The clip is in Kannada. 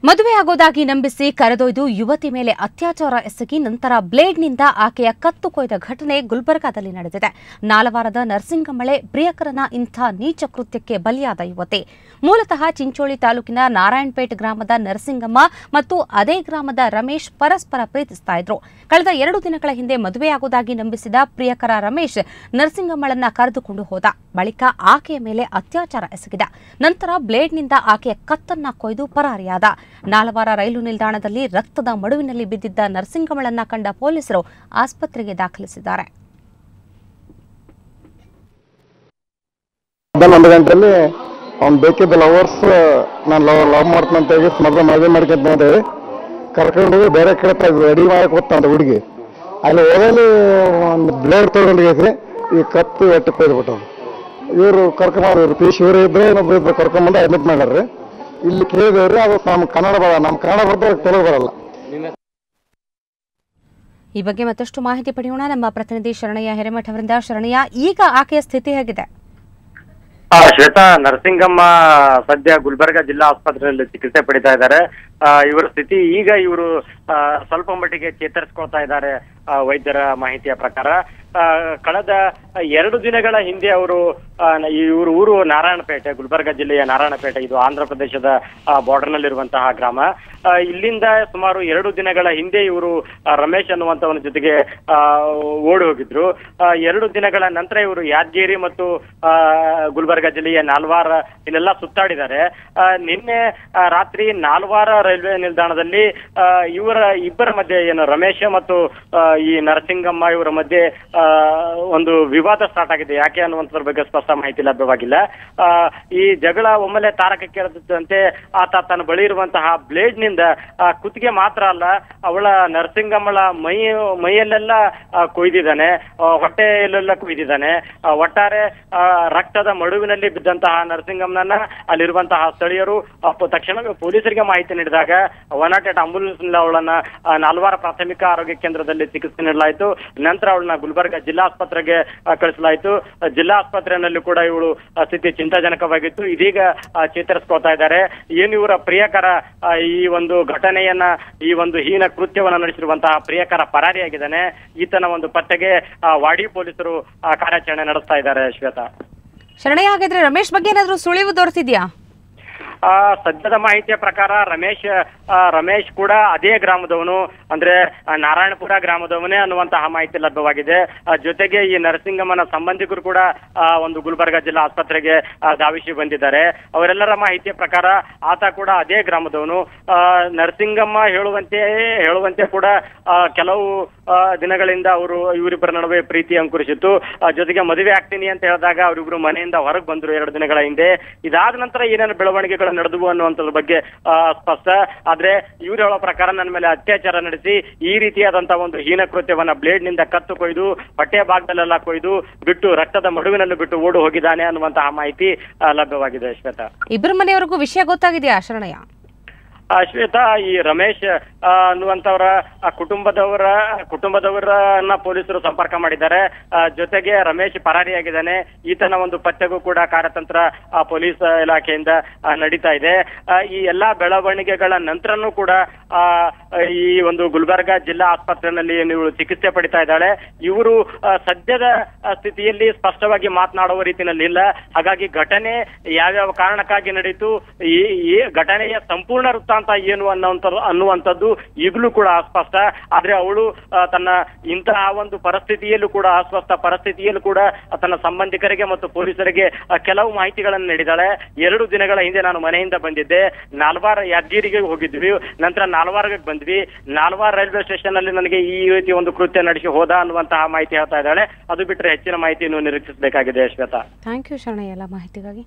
ಮದುವೆಯಾಗೋದಾಗಿ ನಂಬಿಸಿ ಕರೆದೊಯ್ದು ಯುವತಿ ಮೇಲೆ ಅತ್ಯಾಚಾರ ಎಸಗಿ ನಂತರ ಬ್ಲೇಡ್ನಿಂದ ಆಕೆಯ ಕತ್ತು ಕೊಯ್ದ ಘಟನೆ ಗುಲ್ಬರ್ಗಾದಲ್ಲಿ ನಡೆದಿದೆ. ನಾಲವಾರದ ನರಸಿಂಗಮಳೆ ಪ್ರಿಯಕರನ ಇಂಥ ನೀಚ ಕೃತ್ಯಕ್ಕೆ ಬಲಿಯಾದ ಯುವತಿ ಮೂಲತಃ ಚಿಂಚೋಳಿ ತಾಲೂಕಿನ ನಾರಾಯಣಪೇಟ್ ಗ್ರಾಮದ ನರಸಿಂಗಮ್ಮ ಮತ್ತು ಅದೇ ಗ್ರಾಮದ ರಮೇಶ್ ಪರಸ್ಪರ ಪ್ರೀತಿಸ್ತಾ ಇದ್ರು. ಕಳೆದ 2 ದಿನಗಳ ಹಿಂದೆ ಮದುವೆಯಾಗೋದಾಗಿ ನಂಬಿಸಿದ ಪ್ರಿಯಕರ ರಮೇಶ್ ನರಸಿಂಗಮ್ಮಳನ್ನ ಕರೆದುಕೊಂಡು ಹೋದ. ಬಳಿಕ ಆಕೆಯ ಮೇಲೆ ಅತ್ಯಾಚಾರ ಎಸಗಿದ. ನಂತರ ಬ್ಲೇಡ್ನಿಂದ ಆಕೆಯ ಕತ್ತನ್ನ ಕೊಯ್ದು ಪರಾರಿಯಾದ. ನಾಲವಾರ ರೈಲು ನಿಲ್ದಾಣದಲ್ಲಿ ರಕ್ತದ ಮಡುವಿನಲ್ಲಿ ಬಿದ್ದಿದ್ದ ನರಸಿಂಗಮ್ಮಳನ್ನ ಕಂಡ ಪೊಲೀಸರು ಆಸ್ಪತ್ರೆಗೆ ದಾಖಲಿಸಿದ್ದಾರೆ. 11 ಗಂಟೆಯಲ್ಲಿ ಅವ್ನು ಬೇಕಿದ್ದ ಲವರ್ಸ್ ನಾನು ಲವ್ ಮಾಡ್ತಾನಂತ ಹೇಳಿ ಮೊದಲು ಮದುವೆ ಮಾಡ್ಕೊಂತ ಹೇಳಿ ಕರ್ಕೊಂಡು ಬೇರೆ ಕಡೆ ರೆಡಿ ಮಾಡಕ್ಕೆ ಹೋಗ್ತಾನೆ ಹುಡುಗಿ. ಅಲ್ಲಿ ಹೋದಲ್ಲಿ ಒಂದು ಬ್ಲೇಡ್ ತೊಗೊಂಡಿಗೆ ಈ ಕತ್ತು ಎಟ್ಟು ಕೊಯ್ದುಬಿಟ್ಟು ಇವರು ಕರ್ಕೊಂಬಂದ್ರು ಪಿ ಶಿವರು ಇದ್ರೆ ಇನ್ನೊಬ್ರು ಇದ್ರು ಕರ್ಕೊಂಬಂದು ಅಡ್ಮಿಟ್ ಮಾಡ್ಯಾರ್ರಿ. ಇಲ್ಲಿ ಕೇಳಿದವ್ರಿ ಅದು ನಮ್ಮ ಕನ್ನಡ ಬರ್ತದೆ ತೆಲುಗು ಬರಲ್ಲ. ಈ ಬಗ್ಗೆ ಮತ್ತಷ್ಟು ಮಾಹಿತಿ ಪಡೆಯೋಣ. ನಮ್ಮ ಪ್ರತಿನಿಧಿ ಶರಣಯ್ಯ ಹಿರೇಮಠ ಅವರಿಂದ. ಶರಣಯ್ಯ, ಈಗ ಆಕೆಯ ಸ್ಥಿತಿ ಹೇಗಿದೆ? ಶ್ವೇತಾ, ನರಸಿಂಗಮ್ಮ ಸದ್ಯ ಗುಲ್ಬರ್ಗಾ ಜಿಲ್ಲಾ ಆಸ್ಪತ್ರೆಯಲ್ಲಿ ಚಿಕಿತ್ಸೆ ಪಡಿತಾ ಇದ್ದಾರೆ. ಇವರ ಸ್ಥಿತಿ ಈಗ ಇವರು ಸ್ವಲ್ಪ ಮಟ್ಟಿಗೆ ಚೇತರಿಸ್ಕೊಳ್ತಾ ಇದ್ದಾರೆ ವೈದ್ಯರ ಮಾಹಿತಿಯ ಪ್ರಕಾರ. ಕಳೆದ 2 ದಿನಗಳ ಹಿಂದೆ ಇವರು ಊರು ನಾರಾಯಣಪೇಟೆ, ಗುಲ್ಬರ್ಗಾ ಜಿಲ್ಲೆಯ ನಾರಾಯಣಪೇಟೆ, ಇದು ಆಂಧ್ರ ಪ್ರದೇಶದ ಬಾರ್ಡರ್ ನಲ್ಲಿರುವಂತಹ ಗ್ರಾಮ. ಇಲ್ಲಿಂದ ಸುಮಾರು 2 ದಿನಗಳ ಹಿಂದೆ ಇವರು ರಮೇಶ್ ಅನ್ನುವಂತವನ ಜೊತೆಗೆ ಓಡಿ ಹೋಗಿದ್ರು. 2 ದಿನಗಳ ನಂತರ ಇವರು ಯಾದಗಿರಿ ಮತ್ತು ಗುಲ್ಬರ್ಗಾ ಜಿಲ್ಲೆಯ ನಾಲ್ವಾರ ಇಲ್ಲೆಲ್ಲ ಸುತ್ತಾಡಿದ್ದಾರೆ. ನಿನ್ನೆ ರಾತ್ರಿ ನಾಲ್ವಾರ ರೈಲ್ವೆ ನಿಲ್ದಾಣದಲ್ಲಿ ಇಬ್ಬರ ಮಧ್ಯೆ ಏನು ರಮೇಶ್ ಮತ್ತು ಈ ನರಸಿಂಗಮ್ಮ ಇವರ ಮಧ್ಯೆ ಒಂದು ವಿವಾದ ಸ್ಟಾರ್ಟ್ ಆಗಿದೆ. ಯಾಕೆ ಅನ್ನುವಂಥದ್ರ ಬಗ್ಗೆ ಸ್ಪಷ್ಟ ಮಾಹಿತಿ ಲಭ್ಯವಾಗಿಲ್ಲ. ಈ ಜಗಳ ಒಮ್ಮೆಲೆ ತಾರಕಕ್ಕೆ ಏರಿದಂತೆ ಆತ ತನ್ನ ಬಳಿ ಇರುವಂತಹ ಬ್ಲೇಡ್ ನಿಂದ ಕುತ್ತಿಗೆ ಮಾತ್ರ ಅಲ್ಲ, ಅವಳ ನರಸಿಂಗಮ್ಮಳ ಮೈಯಲ್ಲೆಲ್ಲ ಕೊಯ್ದಿದ್ದಾನೆ, ಹೊಟ್ಟೆಯಲ್ಲೆಲ್ಲ ಕೊಯ್ದಿದ್ದಾನೆ. ಒಟ್ಟಾರೆ ರಕ್ತದ ಮಡುವಿನಲ್ಲಿ ಬಿದ್ದಂತಹ ನರಸಿಂಗಮ್ಮನನ್ನ ಅಲ್ಲಿರುವಂತಹ ಸ್ಥಳೀಯರು ತಕ್ಷಣವೇ ಪೊಲೀಸರಿಗೆ ಮಾಹಿತಿ ನೀಡಿದಾಗ 108 ಆಂಬುಲೆನ್ಸ್ ಅವಳನ್ನ ನಾಲ್ವಾರ ಪ್ರಾಥಮಿಕ ಆರೋಗ್ಯ ಕೇಂದ್ರದಲ್ಲಿ ಚಿಕಿತ್ಸೆ ನೀಡಲಾಯಿತು. ನಂತರ ಅವಳನ್ನ ಗುಲ್ಬರ್ಗಾ ಜಿಲ್ಲಾ ಆಸ್ಪತ್ರೆಗೆ ಕಳಿಸಲಾಯಿತು. ಜಿಲ್ಲಾ ಆಸ್ಪತ್ರೆಯಲ್ಲಿ ಕೂಡ ಇವಳು ಸ್ಥಿತಿ ಚಿಂತಾಜನಕವಾಗಿತ್ತು. ಇದೀಗ ಚೇತರಿಸ್ಕೊಳ್ತಾ ಇದ್ದಾರೆ. ಏನು ಇವರ ಪ್ರಿಯಕರ ಈ ಒಂದು ಘಟನೆಯನ್ನ, ಈ ಒಂದು ಹೀನ ಕೃತ್ಯವನ್ನ ನಡೆಸಿರುವಂತಹ ಪ್ರಿಯಕರ ಪರಾರಿಯಾಗಿದ್ದಾನೆ. ಈತನ ಒಂದು ಪತ್ತೆಗೆ ವಾಡಿ ಪೊಲೀಸರು ಕಾರ್ಯಾಚರಣೆ ನಡೆಸ್ತಾ ಇದ್ದಾರೆ. ಶ್ವೇತಾ, ಶರಣಯ್ಯ, ಹಾಗಾದ್ರೆ ರಮೇಶ್ ಬಗ್ಗೆ ಏನಾದ್ರೂ ಸುಳಿವು ದೊರೆತಿದ್ಯಾ? ಸದ್ಯದ ಮಾಹಿತಿಯ ಪ್ರಕಾರ ರಮೇಶ್ ಕೂಡ ಅದೇ ಗ್ರಾಮದವನು, ಅಂದ್ರೆ ನಾರಾಯಣಪುರ ಗ್ರಾಮದವನೇ ಅನ್ನುವಂತಹ ಮಾಹಿತಿ ಲಭ್ಯವಾಗಿದೆ. ಜೊತೆಗೆ ಈ ನರಸಿಂಗಮ್ಮನ ಸಂಬಂಧಿಕರು ಕೂಡ ಒಂದು ಗುಲ್ಬರ್ಗಾ ಜಿಲ್ಲಾ ಆಸ್ಪತ್ರೆಗೆ ಧಾವಿಸಿ ಬಂದಿದ್ದಾರೆ. ಅವರೆಲ್ಲರ ಮಾಹಿತಿಯ ಪ್ರಕಾರ ಆತ ಕೂಡ ಅದೇ ಗ್ರಾಮದವನು. ನರಸಿಂಗಮ್ಮ ಹೇಳುವಂತೆ ಕೂಡ ಕೆಲವು ದಿನಗಳಿಂದ ಇವರಿಬ್ಬರ ನಡುವೆ ಪ್ರೀತಿ ಅಂಕುರಿಸಿತ್ತು. ಜೊತೆಗೆ ಮದುವೆ ಆಗ್ತೀನಿ ಅಂತ ಹೇಳಿದಾಗ ಅವರಿಬ್ರು ಮನೆಯಿಂದ ಹೊರಗೆ ಬಂದ್ರು 2 ದಿನಗಳ ಹಿಂದೆ. ಇದಾದ ನಂತರ ಏನೇನು ಬೆಳವಣಿಗೆಗಳು ನಡೆದವು ಅನ್ನುವಂಥದ್ರ ಬಗ್ಗೆ ಸ್ಪಷ್ಟ. ಆದ್ರೆ ಇವ್ರು ಹೇಳೋ ಪ್ರಕಾರ ನನ್ನ ಮೇಲೆ ಅತ್ಯಾಚಾರ ನಡೆಸಿ ಈ ರೀತಿಯಾದಂತಹ ಒಂದು ಹೀನ ಕೃತ್ಯವನ್ನ ಬ್ಲೇಡ್ ನಿಂದ ಕತ್ತು ಕೊಯ್ದು ಹೊಟ್ಟೆಯ ಭಾಗದಲ್ಲೆಲ್ಲ ಕೊಯ್ದು ಬಿಟ್ಟು ರಕ್ತದ ಮಡುವಿನಲ್ಲಿ ಬಿಟ್ಟು ಓಡಿ ಹೋಗಿದ್ದಾನೆ ಅನ್ನುವಂತಹ ಮಾಹಿತಿ ಲಭ್ಯವಾಗಿದೆ. ಶ್ವೇತಾ, ಇಬ್ಬರ ಮನೆಯವರೆಗೂ ವಿಷಯ ಗೊತ್ತಾಗಿದೆಯಾ ಶರಣಯ್ಯ? ಶ್ವೇತಾ, ಈ ರಮೇಶ್ ಅನ್ನುವಂಥವರ ಕುಟುಂಬದವರನ್ನ ಪೊಲೀಸರು ಸಂಪರ್ಕ ಮಾಡಿದ್ದಾರೆ. ಜೊತೆಗೆ ರಮೇಶ್ ಪರಾರಿಯಾಗಿದ್ದಾನೆ. ಈತನ ಒಂದು ಪತ್ತೆಗೂ ಕೂಡ ಕಾರ್ಯತಂತ್ರ ಪೊಲೀಸ್ ಇಲಾಖೆಯಿಂದ ನಡೀತಾ ಇದೆ. ಈ ಎಲ್ಲಾ ಬೆಳವಣಿಗೆಗಳ ನಂತರನೂ ಕೂಡ ಈ ಒಂದು ಗುಲ್ಬರ್ಗಾ ಜಿಲ್ಲಾ ಆಸ್ಪತ್ರೆಯಲ್ಲಿ ನೀವು ಚಿಕಿತ್ಸೆ ಪಡಿತಾ ಇದ್ದಾಳೆ. ಇವರು ಸದ್ಯದ ಸ್ಥಿತಿಯಲ್ಲಿ ಸ್ಪಷ್ಟವಾಗಿ ಮಾತನಾಡುವ ರೀತಿಯಲ್ಲಿ ಇಲ್ಲ. ಹಾಗಾಗಿ ಘಟನೆ ಯಾವ್ಯಾವ ಕಾರಣಕ್ಕಾಗಿ ನಡೀತು, ಈ ಘಟನೆಯ ಸಂಪೂರ್ಣ ವೃತ್ತಾಂತ ಏನು ಅನ್ನುವಂಥದ್ದು ಈಗಲೂ ಕೂಡ ಅಸ್ಪಷ್ಟ. ಆದ್ರೆ ಅವಳು ತನ್ನ ಇಂತಹ ಒಂದು ಪರಿಸ್ಥಿತಿಯಲ್ಲೂ ಕೂಡ, ಅಸ್ವಸ್ಥ ಪರಿಸ್ಥಿತಿಯಲ್ಲೂ ಕೂಡ ತನ್ನ ಸಂಬಂಧಿಕರಿಗೆ ಮತ್ತು ಪೊಲೀಸರಿಗೆ ಕೆಲವು ಮಾಹಿತಿಗಳನ್ನು ನೀಡಿದ್ದಾಳೆ. 2 ದಿನಗಳ ಹಿಂದೆ ನಾನು ಮನೆಯಿಂದ ಬಂದಿದ್ದೆ, ನಾಲ್ವಾರ ಯಾದಗಿರಿಗೆ ಹೋಗಿದ್ವಿ, ನಂತರ ನಾಲ್ವಾರ್ಗೆ ಬಂದ್ವಿ. ನಾಲ್ವಾರ ರೈಲ್ವೆ ಸ್ಟೇಷನ್ ಅಲ್ಲಿ ನನಗೆ ಈ ರೀತಿ ಒಂದು ಕೃತ್ಯ ನಡೆಸಿ ಹೋದ ಅನ್ನುವಂತಹ ಮಾಹಿತಿ ಹೇಳ್ತಾ ಇದ್ದಾಳೆ. ಅದು ಬಿಟ್ಟರೆ ಹೆಚ್ಚಿನ ಮಾಹಿತಿಯನ್ನು ನಿರೀಕ್ಷಿಸಬೇಕಾಗಿದೆ. ಶ್ವೇತಾ, ಥ್ಯಾಂಕ್ ಯು ಶರಣಯ್ಯ ಎಲ್ಲ ಮಾಹಿತಿಗಾಗಿ.